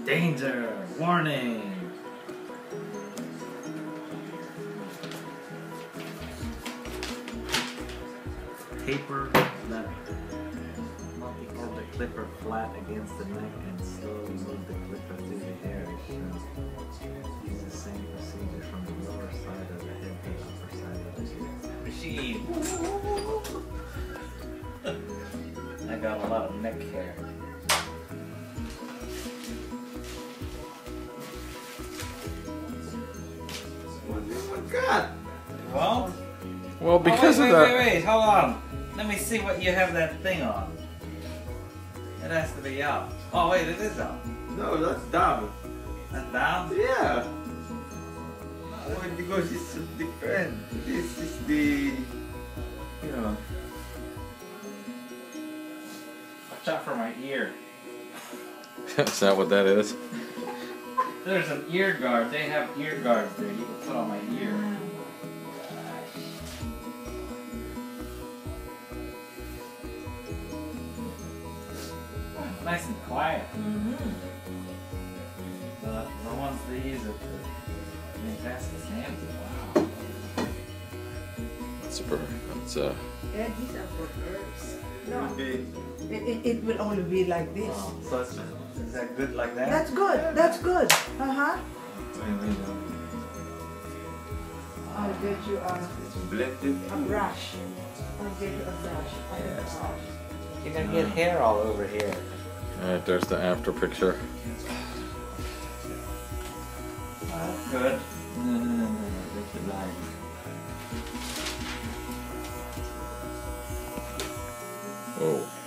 Danger! Warning! Taper that hold the clipper flat against the neck and slowly move the clipper through the hair. Use the same procedure from the lower side of the head to the upper side of the head. Machine! I got a lot of neck hair. Oh God! Well, because wait, of that. Wait, hold on. Let me see what you have that thing on. It has to be up. Oh wait, it is up. No, that's down. That's down? Yeah. Why? Because it's different. This is the, you know. Watch out for my ear. Is that what that is? There's an ear guard. They have ear guards there. You can put on my ear. Nice and quiet. The ones they use at the Fantastic Sam's. Wow. Super. That's Yeah, these are for herbs. No, Maybe. it will only be like this. Oh, so is that good like that? That's good. That's good. Uh-huh. I'll get you Blended a brush. I'll get you a brush. Yes. You're gonna get hair all over here. Alright, there's the after picture. That's good. That's nice. Whoa.